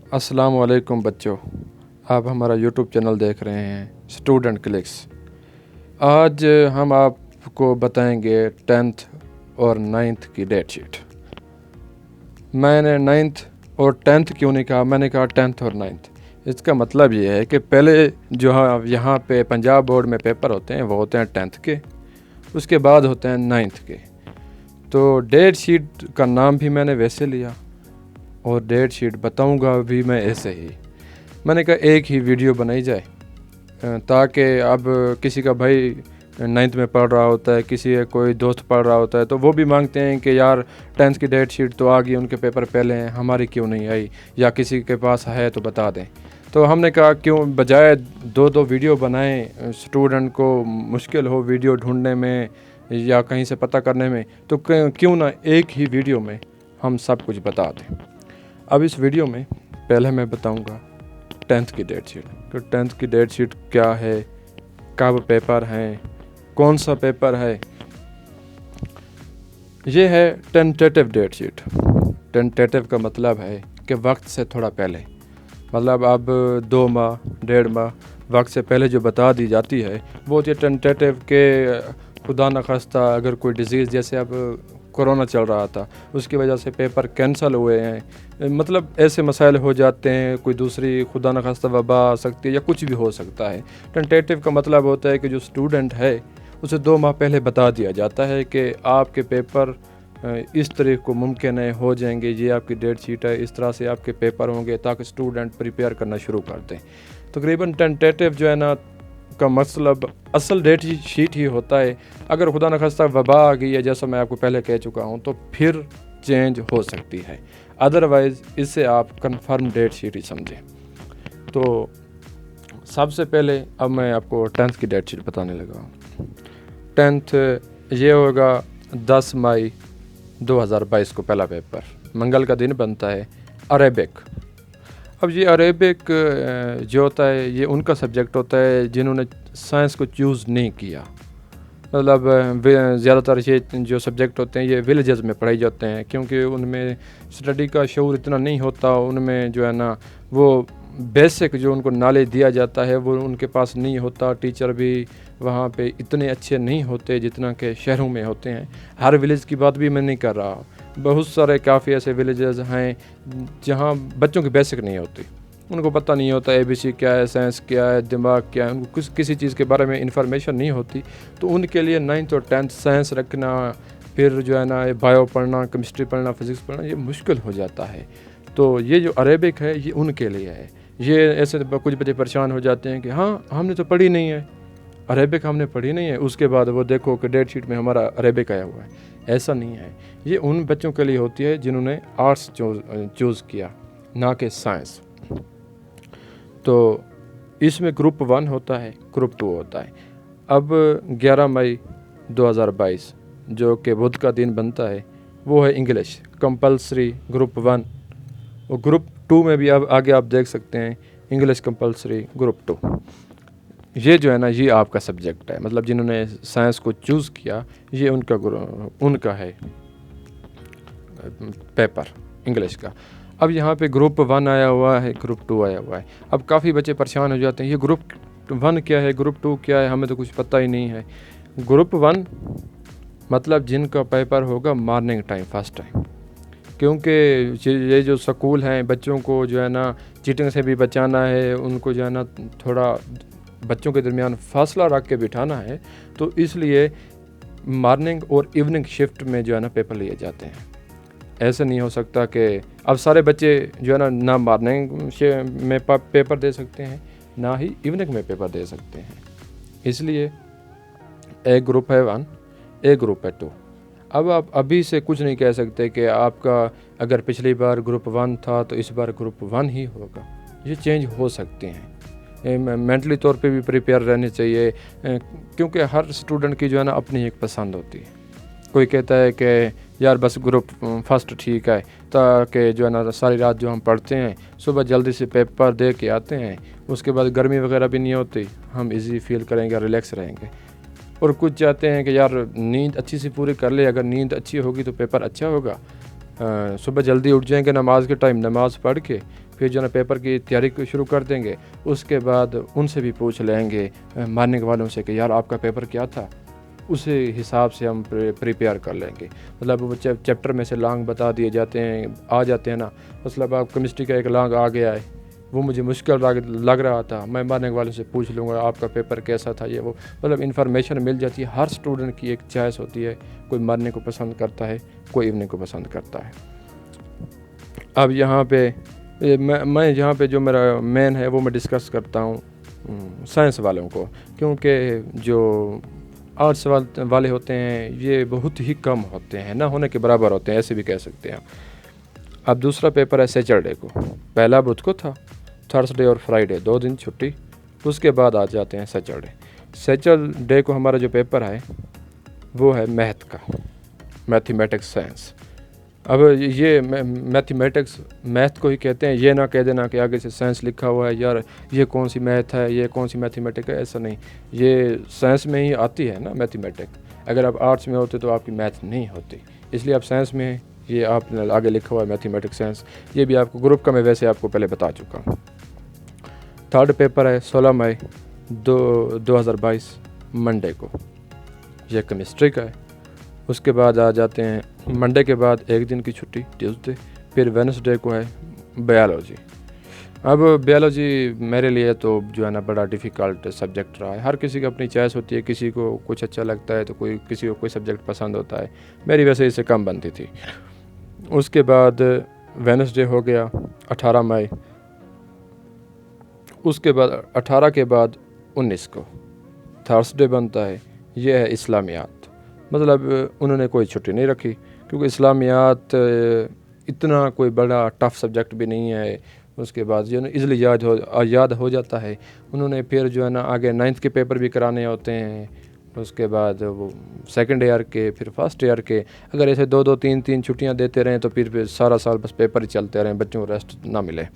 अस्सलाम वालेकुम बच्चों, आप हमारा यूट्यूब चैनल देख रहे हैं स्टूडेंट क्लिक्स। आज हम आपको बताएंगे 10th और 9th की डेट शीट। मैंने 9th और 10th क्यों नहीं कहा, मैंने कहा 10th और 9th। इसका मतलब ये है कि पहले जो यहाँ पे पंजाब बोर्ड में पेपर होते हैं वो होते हैं 10th के, उसके बाद होते हैं 9th के। तो डेट शीट का नाम भी मैंने वैसे लिया और डेट शीट बताऊंगा भी मैं ऐसे ही। मैंने कहा एक ही वीडियो बनाई जाए ताकि अब किसी का भाई 9th में पढ़ रहा होता है, किसी का कोई दोस्त पढ़ रहा होता है, तो वो भी मांगते हैं कि यार 10th की डेट शीट तो आ गई, उनके पेपर पहले हैं, हमारी क्यों नहीं आई, या किसी के पास है तो बता दें। तो हमने कहा क्यों बजाय दो वीडियो बनाएं, स्टूडेंट को मुश्किल हो वीडियो ढूंढने में या कहीं से पता करने में, तो क्यों ना एक ही वीडियो में हम सब कुछ बता दें। अब इस वीडियो में पहले मैं बताऊंगा 10th की डेट शीट। तो 10th की डेट शीट क्या है, कब पेपर हैं, कौन सा पेपर है। ये है टेंटेटिव डेट शीट। टेंटेटिव का मतलब है कि वक्त से थोड़ा पहले, मतलब अब 2 माह 1.5 माह वक्त से पहले जो बता दी जाती है वो होती है टेंटेटिव के। खुदा न खास्ता अगर कोई डिज़ीज़, जैसे अब कोरोना चल रहा था, उसकी वजह से पेपर कैंसिल हुए हैं, मतलब ऐसे मसाइल हो जाते हैं, कोई दूसरी खुदा न खास्ता वबा आ सकती है या कुछ भी हो सकता है। टेंटेटिव का मतलब होता है कि जो स्टूडेंट है उसे 2 माह पहले बता दिया जाता है कि आपके पेपर इस तारीख को मुमकिन है हो जाएंगे, ये आपकी डेट शीट है, इस तरह से आपके पेपर होंगे, ताकि स्टूडेंट प्रिपेयर करना शुरू कर दें। तकरीबन टेंटेटिव जो है ना का मतलब असल डेट शीट ही होता है। अगर खुदा न खास्ता वबा आ गई है, जैसा मैं आपको पहले कह चुका हूँ, तो फिर चेंज हो सकती है, अदरवाइज़ इससे आप कंफर्म डेट शीट ही समझें। तो सबसे पहले अब मैं आपको 10th की डेट शीट बताने लगा हूँ। 10th ये होगा 10 मई 2022 को पहला पेपर, मंगल का दिन बनता है, अरेबिक। अब ये अरेबिक जो होता है ये उनका सब्जेक्ट होता है जिन्होंने साइंस को चूज़ नहीं किया। मतलब ज़्यादातर ये जो सब्जेक्ट होते हैं ये विलेजेस में पढ़ाए जाते हैं, क्योंकि उनमें स्टडी का शऊर इतना नहीं होता, उनमें जो है ना वो बेसिक जो उनको नॉलेज दिया जाता है वो उनके पास नहीं होता। टीचर भी वहाँ पे इतने अच्छे नहीं होते जितना कि शहरों में होते हैं। हर विलेज की बात भी मैं नहीं कर रहा, बहुत सारे काफ़ी ऐसे विलेजेस हैं जहाँ बच्चों की बेसिक नहीं होती, उनको पता नहीं होता ABC क्या है, साइंस क्या है, दिमाग क्या है, उनको किसी चीज़ के बारे में इंफॉर्मेशन नहीं होती। तो उनके लिए 9th और 10th साइंस रखना, फिर जो है ना बायो पढ़ना, केमिस्ट्री पढ़ना, फिज़िक्स पढ़ना, ये मुश्किल हो जाता है। तो ये जो अरेबिक है ये उनके लिए है। ये ऐसे कुछ बच्चे परेशान हो जाते हैं कि हाँ हमने तो पढ़ी नहीं है, अरेबिक हमने पढ़ी नहीं है, उसके बाद वो देखो कि डेट शीट में हमारा अरेबिक आया हुआ है। ऐसा नहीं है, ये उन बच्चों के लिए होती है जिन्होंने आर्ट्स चूज़ किया, ना कि साइंस। तो इसमें ग्रुप 1 होता है, ग्रुप 2 होता है। अब 11 मई 2022 जो कि बुध का दिन बनता है वो है इंग्लिश कंपलसरी ग्रुप 1, और ग्रुप 2 में भी अब आगे आप देख सकते हैं इंग्लिश कंपलसरी ग्रुप 2। ये जो है ना ये आपका सब्जेक्ट है, मतलब जिन्होंने साइंस को चूज़ किया ये उनका है पेपर इंग्लिश का। अब यहाँ पे ग्रुप 1 आया हुआ है, ग्रुप 2 आया हुआ है। अब काफ़ी बच्चे परेशान हो जाते हैं, ये ग्रुप 1 क्या है, ग्रुप 2 क्या है, हमें तो कुछ पता ही नहीं है। ग्रुप 1 मतलब जिनका पेपर होगा मॉर्निंग टाइम, फर्स्ट टाइम, क्योंकि ये जो स्कूल हैं बच्चों को जो है ना चीटिंग से भी बचाना है, उनको जो है ना थोड़ा बच्चों के दरमियान फासला रख के बिठाना है, तो इसलिए मॉर्निंग और इवनिंग शिफ्ट में जो है ना पेपर लिए जाते हैं। ऐसे नहीं हो सकता कि अब सारे बच्चे जो है ना मॉर्निंग में पेपर दे सकते हैं, ना ही इवनिंग में पेपर दे सकते हैं। इसलिए एक ग्रुप है 1, एक ग्रुप है 2। अब आप अभी से कुछ नहीं कह सकते कि आपका अगर पिछली बार ग्रुप 1 था तो इस बार ग्रुप 1 ही होगा, ये चेंज हो सकते हैं। मेंटली तौर पे भी प्रिपेयर रहने चाहिए, क्योंकि हर स्टूडेंट की जो है ना अपनी एक पसंद होती है। कोई कहता है कि यार बस ग्रुप फर्स्ट ठीक है, ताकि जो है ना सारी रात जो हम पढ़ते हैं सुबह जल्दी से पेपर दे के आते हैं, उसके बाद गर्मी वगैरह भी नहीं होती, हम इजी फील करेंगे, रिलैक्स रहेंगे। और कुछ चाहते हैं कि यार नींद अच्छी सी पूरी कर ले, अगर नींद अच्छी होगी तो पेपर अच्छा होगा, सुबह जल्दी उठ जाएंगे, नमाज के टाइम नमाज़ पढ़ के फिर जो है पेपर की तैयारी को शुरू कर देंगे। उसके बाद उनसे भी पूछ लेंगे मानने वालों से कि यार आपका पेपर क्या था, उसी हिसाब से हम प्रिपेयर कर लेंगे। मतलब वो चैप्टर में से लॉन्ग बता दिए जाते हैं, आ जाते हैं ना। मतलब आप केमिस्ट्री का एक लॉन्ग आ गया है, वो मुझे मुश्किल लग रहा था, मैं मारने वालों से पूछ लूँगा आपका पेपर कैसा था, ये वो। मतलब इन्फॉर्मेशन मिल जाती है। हर स्टूडेंट की एक चॉइस होती है, कोई मारने को पसंद करता है, कोई इवनिंग को पसंद करता है। अब यहाँ पे मैं यहाँ पे जो मेरा मेन है वो मैं डिस्कस करता हूँ साइंस वालों को, क्योंकि जो आर्ट्स वाले होते हैं ये बहुत ही कम होते हैं, ना होने के बराबर होते हैं, ऐसे भी कह सकते हैं। अब दूसरा पेपर है सैटरडे को, पहला बुध को था, थर्सडे और फ्राइडे 2 दिन छुट्टी। उसके बाद आ जाते हैं सैटरडे। सैटरडे को हमारा जो पेपर है वो है मैथ का, मैथमेटिक्स साइंस। अब ये मैथमेटिक्स मैथ को ही कहते हैं, ये ना कह देना कि आगे से साइंस लिखा हुआ है, यार ये कौन सी मैथ है, ये कौन सी मैथमेटिक्स है, ऐसा नहीं। ये साइंस में ही आती है ना मैथमेटिक्स। अगर आप आर्ट्स में होते तो आपकी मैथ नहीं होती, इसलिए आप साइंस में हैं, ये आपने आगे लिखा हुआ है मैथमेटिक्स साइंस। ये भी आपको ग्रुप का मैं वैसे आपको पहले बता चुका हूँ। थर्ड पेपर है 16 मई 2022 मंडे को, यह केमिस्ट्री का है। उसके बाद आ जाते हैं मंडे के बाद एक दिन की छुट्टी ट्यूसडे, फिर वेडनेसडे को है बायोलॉजी। अब बायोलॉजी मेरे लिए तो जो है ना बड़ा डिफ़िकल्ट सब्जेक्ट रहा है। हर किसी की अपनी चॉइस होती है, किसी को कुछ अच्छा लगता है तो किसी को कोई सब्जेक्ट पसंद होता है। मेरी वैसे इससे कम बनती थी। उसके बाद वेडनेसडे हो गया 18 मई। उसके बाद 18 के बाद 19 को थर्सडे बनता है, ये है इस्लामियात। मतलब उन्होंने कोई छुट्टी नहीं रखी, क्योंकि इस्लामियात इतना कोई बड़ा टफ़ सब्जेक्ट भी नहीं है। उसके बाद जो है ना इज़िली याद हो जाता है। उन्होंने फिर जो है ना आगे 9th के पेपर भी कराने होते हैं, उसके बाद वो सेकंड ईयर के, फिर फर्स्ट ईयर के। अगर ऐसे 2-2 3-3 छुट्टियां देते रहें तो फिर सारा साल बस पेपर ही चलते रहें, बच्चों को रेस्ट ना मिले।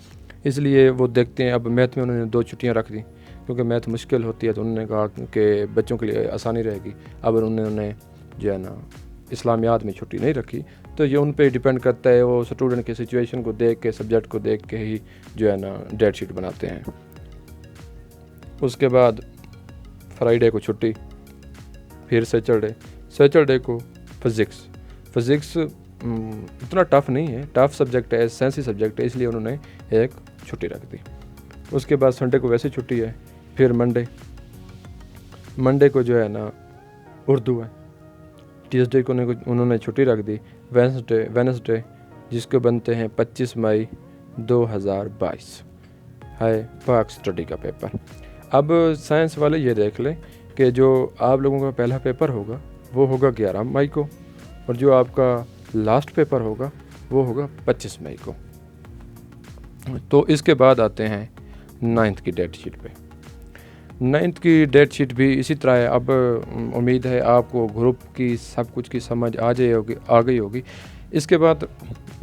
इसलिए वो देखते हैं। अब मैथ में उन्होंने 2 छुट्टियाँ रख दी, क्योंकि मैथ मुश्किल होती है, तो उन्होंने कहा कि बच्चों के लिए आसानी रहेगी। अब उन्होंने जो है ना इस्लामियात में छुट्टी नहीं रखी। तो ये उन पे डिपेंड करता है, वो स्टूडेंट की सिचुएशन को देख के, सब्जेक्ट को देख के ही जो है ना डेट शीट बनाते हैं। उसके बाद फ्राइडे को छुट्टी, फिर सैटरडे को फिज़िक्स इतना टफ़ नहीं है, टफ़ सब्जेक्ट है, साइंसी सब्जेक्ट है, इसलिए उन्होंने एक छुट्टी रख दी। उसके बाद संडे को वैसे छुट्टी है। फिर मंडे को जो है ना उर्दू है। ट्यूसडे को उन्होंने छुट्टी रख दी। वेडनेसडे जिसको बनते हैं 25 मई 2022 है पाक स्टडी का पेपर। अब साइंस वाले ये देख लें कि जो आप लोगों का पहला पेपर होगा वो होगा 11 मई को, और जो आपका लास्ट पेपर होगा वो होगा 25 मई को। तो इसके बाद आते हैं 9th की डेट शीट पे। 9th की डेट शीट भी इसी तरह है। अब उम्मीद है आपको ग्रुप की सब कुछ की समझ आ गई होगी। इसके बाद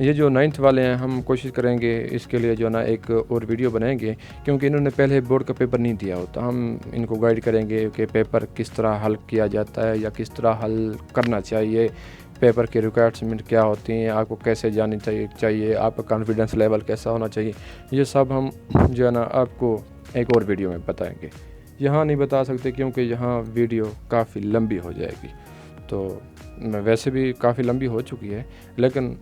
ये जो 9th वाले हैं, हम कोशिश करेंगे इसके लिए जो ना एक और वीडियो बनाएंगे, क्योंकि इन्होंने पहले बोर्ड का पेपर नहीं दिया होता। हम इनको गाइड करेंगे कि पेपर किस तरह हल किया जाता है या किस तरह हल करना चाहिए, पेपर की रिक्वायरमेंट क्या होती हैं, आपको कैसे जानी चाहिए, आपका कॉन्फिडेंस लेवल कैसा होना चाहिए। ये सब हम जो है ना आपको एक और वीडियो में बताएंगे। यहाँ नहीं बता सकते, क्योंकि यहाँ वीडियो काफ़ी लंबी हो जाएगी। तो वैसे भी काफ़ी लंबी हो चुकी है, लेकिन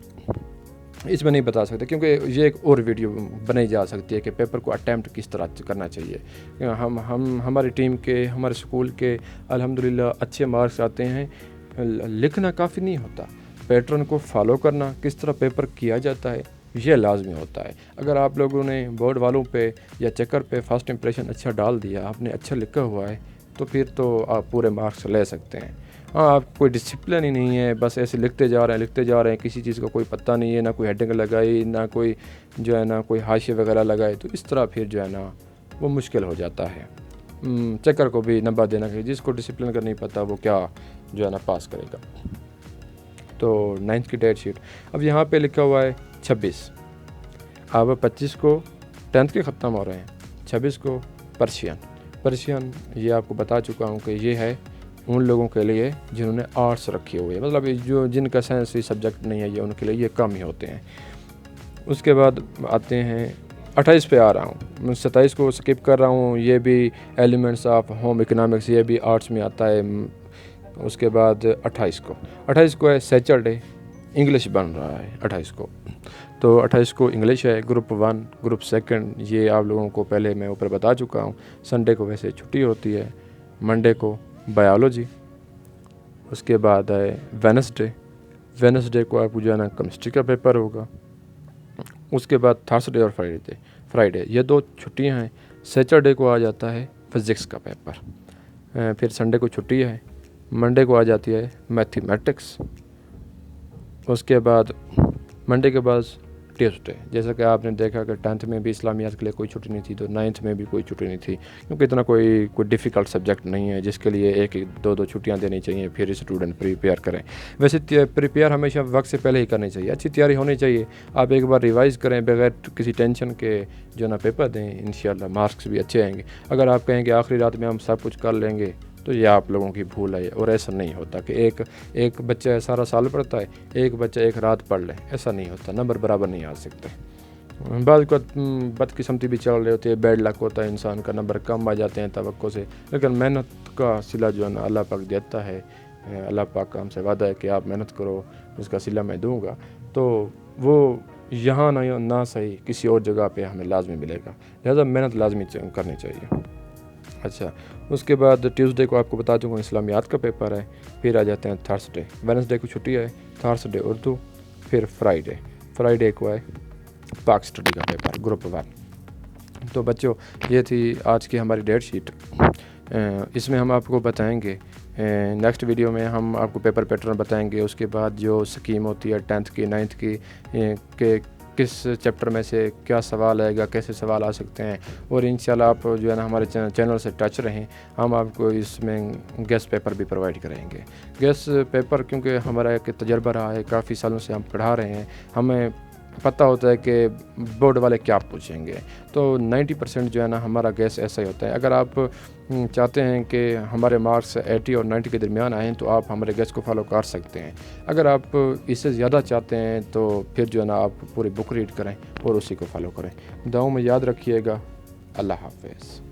इसमें नहीं बता सकते, क्योंकि ये एक और वीडियो बनाई जा सकती है कि पेपर को अटैम्प्ट किस तरह करना चाहिए। हम हमारी टीम के, हमारे स्कूल के अल्हम्दुलिल्लाह अच्छे मार्क्स आते हैं। लिखना काफ़ी नहीं होता, पैटर्न को फॉलो करना, किस तरह पेपर किया जाता है, ये लाजमी होता है। अगर आप लोगों ने बोर्ड वालों पे या चेकर पे फर्स्ट इंप्रेशन अच्छा डाल दिया, आपने अच्छा लिखा हुआ है, तो फिर तो आप पूरे मार्क्स ले सकते हैं। हाँ, आप कोई डिसिप्लिन ही नहीं है, बस ऐसे लिखते जा रहे हैं, किसी चीज़ का कोई पता नहीं है, ना कोई हेडिंग लगाई, ना कोई जो है ना कोई हाशिया वगैरह लगाए, तो इस तरह फिर जो है ना वो मुश्किल हो जाता है। चेकर को भी नंबर देना चाहिए, जिसको डिसिप्लिन का नहीं पता वो क्या जो है ना पास करेगा। तो 9th की डेट शीट अब यहाँ पे लिखा हुआ है 26। अब 25 को 10th के ख़त्म हो रहे हैं, 26 को पर्शियन ये आपको बता चुका हूँ कि ये है उन लोगों के लिए जिन्होंने आर्ट्स रखी हुई है, मतलब जो जिनका साइंस सब्जेक्ट नहीं है, ये उनके लिए ये कम ही होते हैं। उसके बाद आते हैं 28 पे आ रहा हूँ, मैं 27 को स्किप कर रहा हूँ। ये भी एलिमेंट्स ऑफ होम इकोनॉमिक्स, ये भी आर्ट्स में आता है। उसके बाद 28 को है सैटरडे, इंग्लिश बन रहा है 28 को। तो 28 को इंग्लिश है, ग्रुप 1 ग्रुप 2, ये आप लोगों को पहले मैं ऊपर बता चुका हूँ। संडे को वैसे छुट्टी होती है। मंडे को बायोलॉजी। उसके बाद है वेनसडे को आपको जो है ना केमिस्ट्री का पेपर होगा। उसके बाद थर्सडे और फ्राइडे ये 2 छुट्टियां हैं। सैटरडे को आ जाता है फिज़िक्स का पेपर। फिर संडे को छुट्टी है। मंडे को आ जाती है मैथमेटिक्स। उसके बाद मंडे के बाद ट्यूसडे। जैसा कि आपने देखा कि 10th में भी इस्लामियात के लिए कोई छुट्टी नहीं थी, तो 9th में भी कोई छुट्टी नहीं थी, क्योंकि इतना कोई डिफ़िकल्ट सब्जेक्ट नहीं है जिसके लिए एक 2 छुट्टियां देनी चाहिए फिर स्टूडेंट प्रिपेयर करें। वैसे प्रिपेयर हमेशा वक्त से पहले ही करनी चाहिए, अच्छी तैयारी होनी चाहिए। आप एक बार रिवाइज़ करें बगैर किसी टेंशन के जो ना पेपर दें, इंशाल्लाह मार्क्स भी अच्छे आएंगे। अगर आप कहेंगे आखिरी रात में हम सब कुछ कर लेंगे, तो ये आप लोगों की भूल है। और ऐसा नहीं होता कि एक बच्चा सारा साल पढ़ता है, एक बच्चा एक रात पढ़ ले, ऐसा नहीं होता। नंबर बराबर नहीं आ सकते। बाद को बदकिस्मती भी चल रही होती है, बैड लक होता है, इंसान का नंबर कम आ जाते हैं तवक्को से। लेकिन मेहनत का सिला जो है ना अल्लाह पाक देता है। अल्लाह पाक का हमसे वादा है कि आप मेहनत करो, उसका सिला मैं दूँगा। तो वो यहाँ ना सही किसी और जगह पे हमें लाजमी मिलेगा। लिहाजा मेहनत लाजमी करनी चाहिए। अच्छा, उसके बाद ट्यूसडे को आपको बता दूंगा इस्लामियात का पेपर है। फिर आ जाते हैं थर्सडे, वेडनेसडे को छुट्टी है, थर्सडे उर्दू, फिर फ्राइडे को है पाक स्टडी का पेपर ग्रुप 1। तो बच्चों, ये थी आज की हमारी डेट शीट। इसमें हम आपको बताएंगे, नेक्स्ट वीडियो में हम आपको पेपर पैटर्न बताएंगे। उसके बाद जो स्कीम होती है 10th की 9th की, के किस चैप्टर में से क्या सवाल आएगा, कैसे सवाल आ सकते हैं। और इंशाल्लाह आप जो है ना हमारे चैनल से टच रहें, हम आपको इसमें गेस्ट पेपर भी प्रोवाइड करेंगे। गेस्ट पेपर क्योंकि हमारा एक तजर्बा रहा है, काफ़ी सालों से हम पढ़ा रहे हैं, हमें पता होता है कि बोर्ड वाले क्या पूछेंगे। तो 90% जो है ना हमारा गैस ऐसा ही होता है। अगर आप चाहते हैं कि हमारे मार्क्स 80 और 90 के दरमियान आएँ, तो आप हमारे गैस को फॉलो कर सकते हैं। अगर आप इससे ज़्यादा चाहते हैं तो फिर जो है ना आप पूरी बुक रीड करें और उसी को फॉलो करें। दुआओं में याद रखिएगा। अल्लाह हाफ़िज़।